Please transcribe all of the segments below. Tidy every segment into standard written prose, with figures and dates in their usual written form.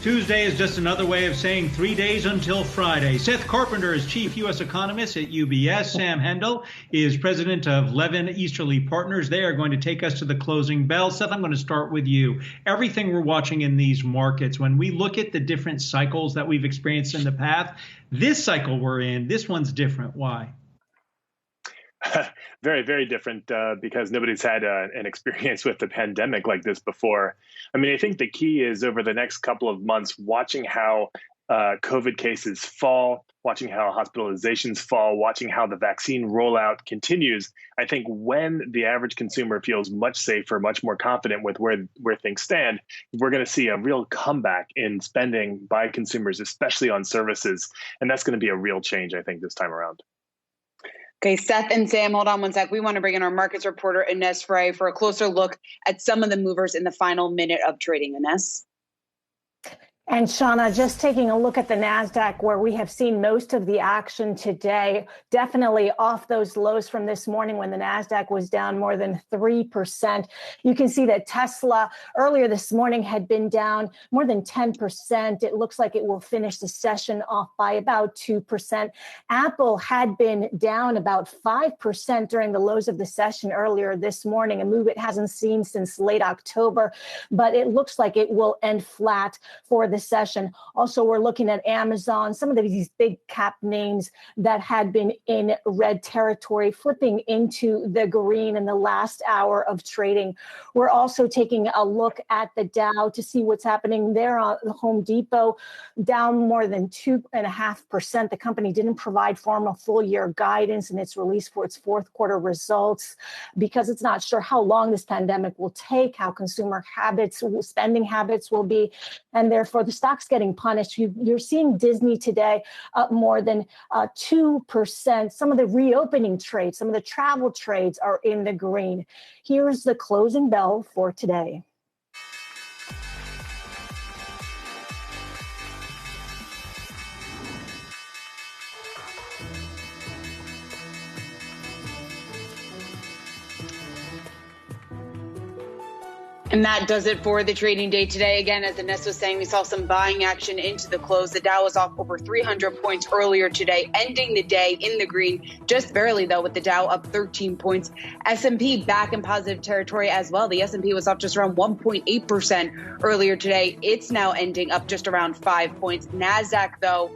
Tuesday is just another way of saying 3 days until Friday. Seth Carpenter is Chief US Economist at UBS. Sam Hendel is President of Levin Easterly Partners. They are going to take us to the closing bell. Seth, I'm going to start with you. Everything we're watching in these markets, when we look at the different cycles that we've experienced in the past, this cycle we're in, this one's different. Why? Very, very different because nobody's had an experience with the pandemic like this before. I mean, I think the key is over the next couple of months, watching how COVID cases fall, watching how hospitalizations fall, watching how the vaccine rollout continues. I think when the average consumer feels much safer, much more confident with where things stand, we're going to see a real comeback in spending by consumers, especially on services. And that's going to be a real change, I think, this time around. Okay, Seth and Sam, hold on one sec. We want to bring in our markets reporter, Ines Frey, for a closer look at some of the movers in the final minute of trading. Ines? And Shauna, just taking a look at the Nasdaq, where we have seen most of the action today, definitely off those lows from this morning when the Nasdaq was down more than 3%. You can see that Tesla earlier this morning had been down more than 10%. It looks like it will finish the session off by about 2%. Apple had been down about 5% during the lows of the session earlier this morning, a move it hasn't seen since late October, but it looks like it will end flat for the session. Also, we're looking at Amazon, some of these big cap names that had been in red territory, flipping into the green in the last hour of trading. We're also taking a look at the Dow to see what's happening there on the Home Depot, down more than 2.5%. The company didn't provide formal full year guidance in its release for its fourth quarter results because it's not sure how long this pandemic will take, how consumer habits, spending habits will be, and therefore the stock's getting punished. You're seeing Disney today up more than 2%. Some of the reopening trades, some of the travel trades are in the green. Here's the closing bell for today. And that does it for the trading day today. Again, as Ines was saying, we saw some buying action into the close. The Dow was off over 300 points earlier today, ending the day in the green, just barely though, with the Dow up 13 points. S&P back in positive territory as well. The S&P was up just around 1.8% earlier today. It's now ending up just around 5 points. Nasdaq, though,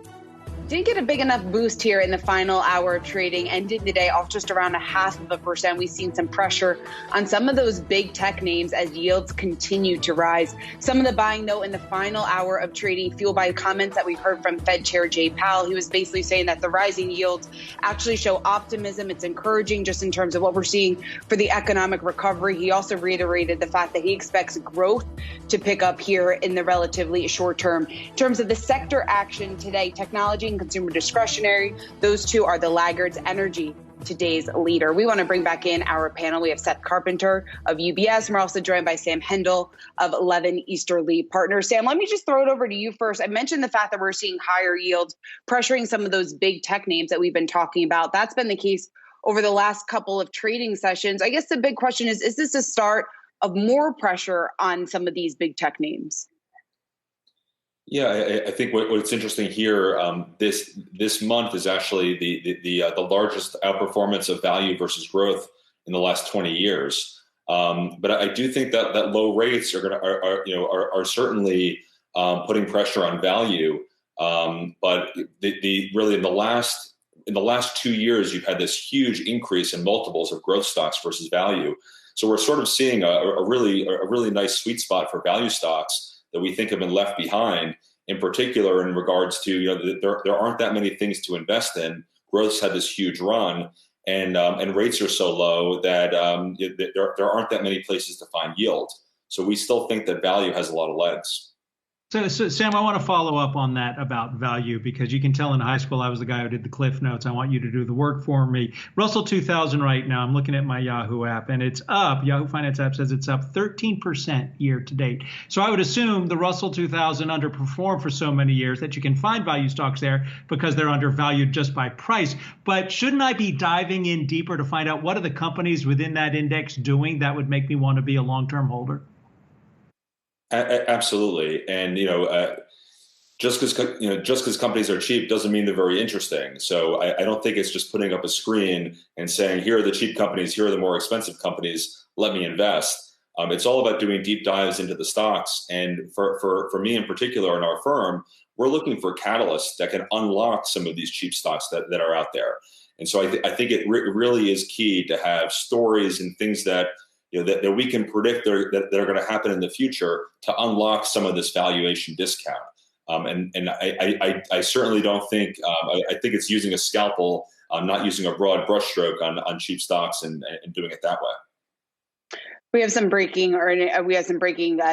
didn't get a big enough boost here in the final hour of trading, ending the day off just around 0.5%. We've seen some pressure on some of those big tech names as yields continue to rise. Some of the buying, though, in the final hour of trading, fueled by comments that we heard from Fed Chair Jay Powell. He was basically saying that the rising yields actually show optimism. It's encouraging just in terms of what we're seeing for the economic recovery. He also reiterated the fact that he expects growth to pick up here in the relatively short term. In terms of the sector action today, technology and consumer discretionary, those two are the laggards. Energy, today's leader. We want to bring back in our panel. We have Seth Carpenter of UBS, and we're also joined by Sam Hendel of Levin Easterly Partners. Sam, let me just throw it over to you first. I mentioned the fact that we're seeing higher yields pressuring some of those big tech names that we've been talking about. That's been the case over the last couple of trading sessions. I guess the big question is this a start of more pressure on some of these big tech names? Yeah, I think what's interesting here, this month is actually the largest outperformance of value versus growth in the last 20 years. But I do think that low rates are certainly putting pressure on value. But really in the last 2 years, you've had this huge increase in multiples of growth stocks versus value. So we're sort of seeing a really nice sweet spot for value stocks that we think have been left behind, in particular in regards to, there aren't that many things to invest in. Growth's had this huge run, and rates are so low that there aren't that many places to find yield. So we still think that value has a lot of legs. So Sam, I want to follow up on that about value, because you can tell in high school I was the guy who did the Cliff Notes. I want you to do the work for me. Russell 2000 right now, I'm looking at my Yahoo app, and it's up. Yahoo Finance app says it's up 13% year to date. So I would assume the Russell 2000 underperformed for so many years that you can find value stocks there because they're undervalued just by price. But shouldn't I be diving in deeper to find out what are the companies within that index doing that would make me want to be a long-term holder? Absolutely. And, just because companies are cheap doesn't mean they're very interesting. So I don't think it's just putting up a screen and saying, here are the cheap companies, here are the more expensive companies, let me invest. It's all about doing deep dives into the stocks. And for me in particular in our firm, we're looking for catalysts that can unlock some of these cheap stocks that are out there. And so I think it really is key to have stories and things that that we can predict that are going to happen in the future to unlock some of this valuation discount. And I certainly don't think I think it's using a scalpel, not using a broad brushstroke on cheap stocks and doing it that way. We have some breaking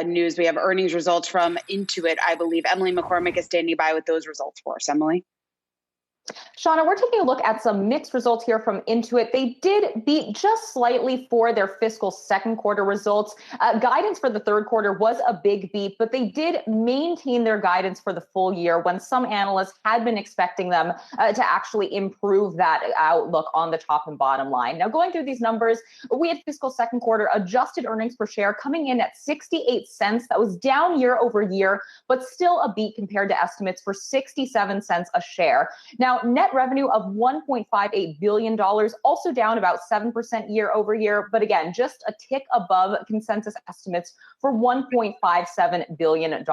news. We have earnings results from Intuit, I believe. Emily McCormick is standing by with those results for us. Emily. Shauna, we're taking a look at some mixed results here from Intuit. They did beat just slightly for their fiscal second quarter results. Guidance for the third quarter was a big beat, but they did maintain their guidance for the full year when some analysts had been expecting them to actually improve that outlook on the top and bottom line. Now, going through these numbers, we had fiscal second quarter adjusted earnings per share coming in at 68 cents. That was down year over year, but still a beat compared to estimates for 67 cents a share. Now, net revenue of $1.58 billion, also down about 7% year over year, but again, just a tick above consensus estimates for $1.57 billion.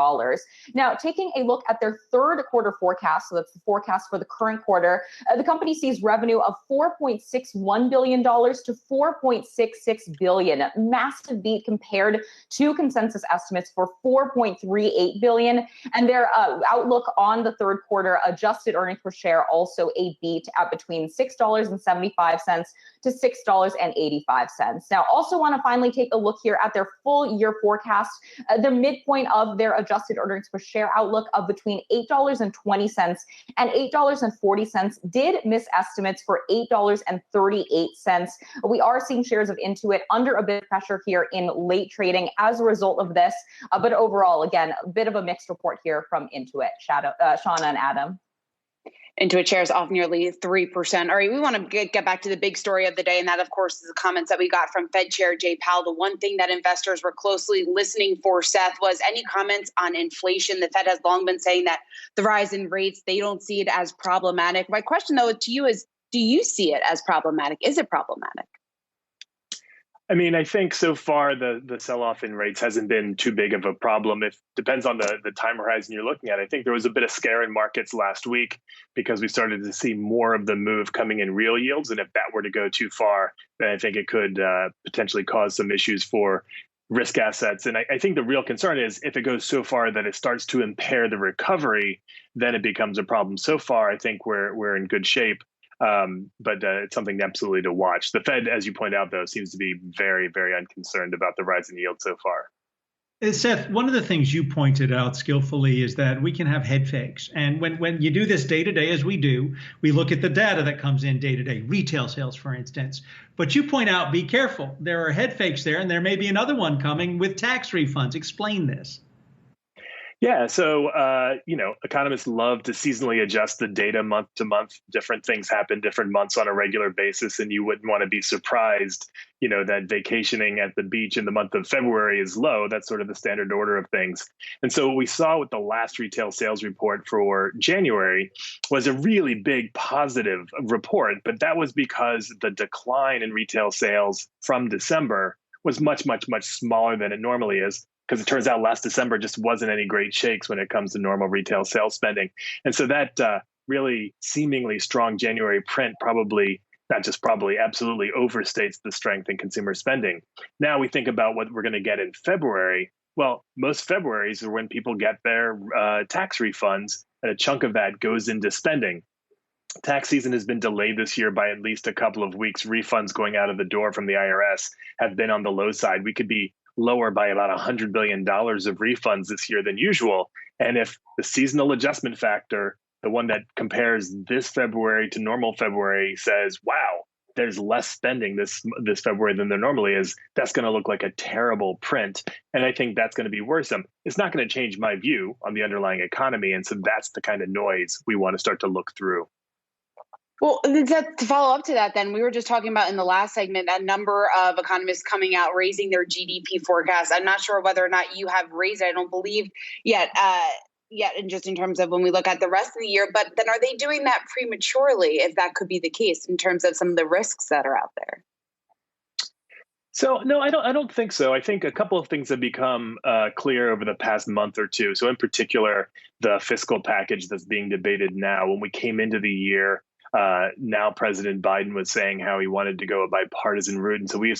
Now, taking a look at their third quarter forecast, so that's the forecast for the current quarter, the company sees revenue of $4.61 billion to $4.66 billion, a massive beat compared to consensus estimates for $4.38 billion, and their outlook on the third quarter adjusted earnings per share also a beat at between $6.75 to $6.85. Now, also want to finally take a look here at their full year forecast. The midpoint of their adjusted earnings per share outlook of between $8.20 and $8.40 did miss estimates for $8.38. We are seeing shares of Intuit under a bit of pressure here in late trading as a result of this. But overall, again, a bit of a mixed report here from Intuit. Shauna and Adam. Intuit shares off nearly 3%. All right, we want to get back to the big story of the day, and that, of course, is the comments that we got from Fed Chair Jay Powell. The one thing that investors were closely listening for, Seth, was any comments on inflation. The Fed has long been saying that the rise in rates, they don't see it as problematic. My question, though, to you is, do you see it as problematic? Is it problematic? I mean, I think so far the sell-off in rates hasn't been too big of a problem. It depends on the time horizon you're looking at. I think there was a bit of scare in markets last week because we started to see more of the move coming in real yields. And if that were to go too far, then I think it could potentially cause some issues for risk assets. And I think the real concern is if it goes so far that it starts to impair the recovery, then it becomes a problem. So far, I think we're in good shape. But it's something absolutely to watch. The Fed, as you point out, though, seems to be very, very unconcerned about the rise in yield so far. Seth, one of the things you pointed out skillfully is that we can have head fakes. And when you do this day to day, as we do, we look at the data that comes in day to day, retail sales, for instance. But you point out, be careful. There are head fakes there, and there may be another one coming with tax refunds. Explain this. Yeah, so, economists love to seasonally adjust the data month to month. Different things happen different months on a regular basis, and you wouldn't want to be surprised, that vacationing at the beach in the month of February is low. That's sort of the standard order of things. And so what we saw with the last retail sales report for January was a really big positive report, but that was because the decline in retail sales from December was much, much, much smaller than it normally is. Because it turns out last December just wasn't any great shakes when it comes to normal retail sales spending. And so that really seemingly strong January print absolutely overstates the strength in consumer spending. Now we think about what we're going to get in February. Well, most Februaries are when people get their tax refunds, and a chunk of that goes into spending. Tax season has been delayed this year by at least a couple of weeks. Refunds going out of the door from the IRS have been on the low side. We could be lower by about $100 billion of refunds this year than usual. And if the seasonal adjustment factor, the one that compares this February to normal February, says, wow, there's less spending this February than there normally is, that's going to look like a terrible print. And I think that's going to be worrisome. It's not going to change my view on the underlying economy. And so that's the kind of noise we want to start to look through. Well, to follow up to that, then, we were just talking about in the last segment a number of economists coming out raising their GDP forecast. I'm not sure whether or not you have raised it. I don't believe yet, and just in terms of when we look at the rest of the year. But then are they doing that prematurely, if that could be the case, in terms of some of the risks that are out there? So no, I don't think so. I think a couple of things have become clear over the past month or two. So in particular, the fiscal package that's being debated now. When we came into the year, now President Biden was saying how he wanted to go a bipartisan route, and so we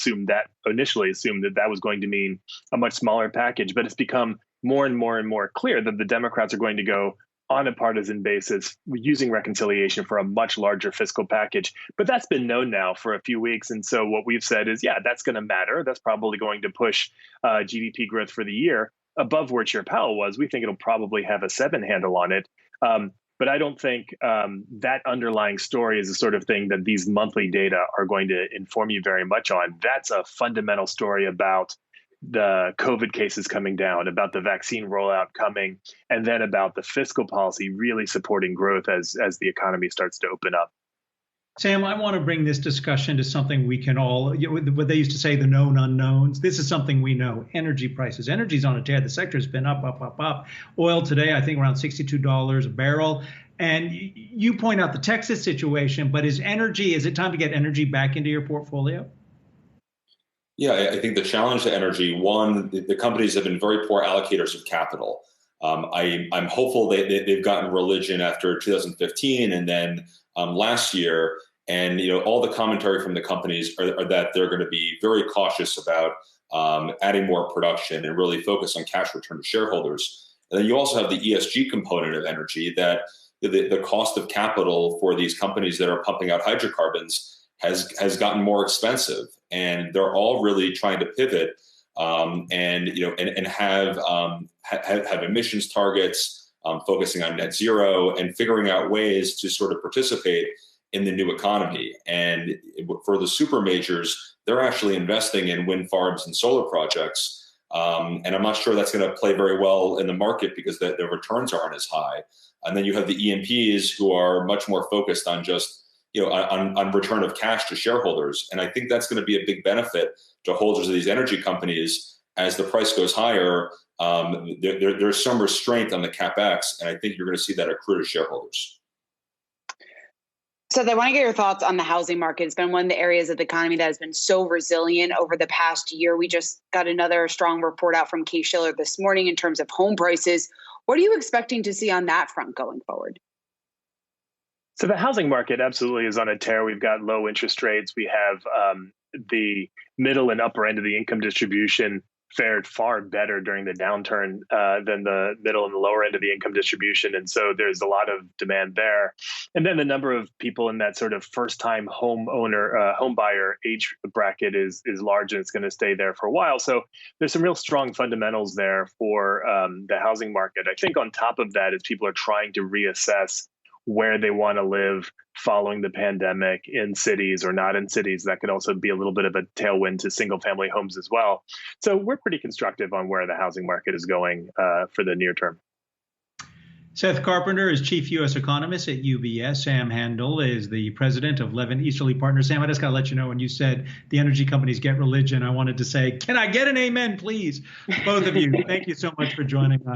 initially assumed that was going to mean a much smaller package. But it's become more and more clear that the Democrats are going to go on a partisan basis using reconciliation for a much larger fiscal package. But that's been known now for a few weeks. And so what we've said is, yeah, that's going to matter. That's probably going to push GDP growth for the year above where Chair Powell was. We think it'll probably have a 7 handle on it. But I don't think that underlying story is the sort of thing that these monthly data are going to inform you very much on. That's a fundamental story about the COVID cases coming down, about the vaccine rollout coming, and then about the fiscal policy really supporting growth as the economy starts to open up. Sam, I want to bring this discussion to something we can all, what they used to say, the known unknowns. This is something we know. Energy prices. Energy's on a tear. The sector's been up. Oil today, I think around $62 a barrel. And you point out the Texas situation, but is it time to get energy back into your portfolio? Yeah, I think the challenge to energy, one, the companies have been very poor allocators of capital. I'm hopeful they've gotten religion after 2015 and then last year. And all the commentary from the companies are that they're going to be very cautious about adding more production and really focus on cash return to shareholders. And then you also have the ESG component of energy, that the cost of capital for these companies that are pumping out hydrocarbons has gotten more expensive, and they're all really trying to pivot and have emissions targets, focusing on net zero and figuring out ways to sort of participate in the new economy. And for the super majors, they're actually investing in wind farms and solar projects. And I'm not sure that's going to play very well in the market because the returns aren't as high. And then you have the E&Ps who are much more focused on just on return of cash to shareholders. And I think that's going to be a big benefit to holders of these energy companies. As the price goes higher, there's some restraint on the CapEx, and I think you're going to see that accrue to shareholders. So I want to get your thoughts on the housing market. It's been one of the areas of the economy that has been so resilient over the past year. We just got another strong report out from Case-Shiller this morning in terms of home prices. What are you expecting to see on that front going forward? So the housing market absolutely is on a tear. We've got low interest rates. We have the middle and upper end of the income distribution fared far better during the downturn than the middle and the lower end of the income distribution. And so there's a lot of demand there. And then the number of people in that sort of first-time home buyer age bracket is large, and it's going to stay there for a while. So there's some real strong fundamentals there for the housing market. I think on top of that, as people are trying to reassess where they want to live following the pandemic, in cities or not in cities, that could also be a little bit of a tailwind to single family homes as well. So we're pretty constructive on where the housing market is going for the near term. Seth Carpenter is Chief US Economist at UBS. Sam Hendel is the president of Levin Easterly Partners. Sam, I just got to let you know, when you said the energy companies get religion, I wanted to say, can I get an amen, please? Both of you, thank you so much for joining us.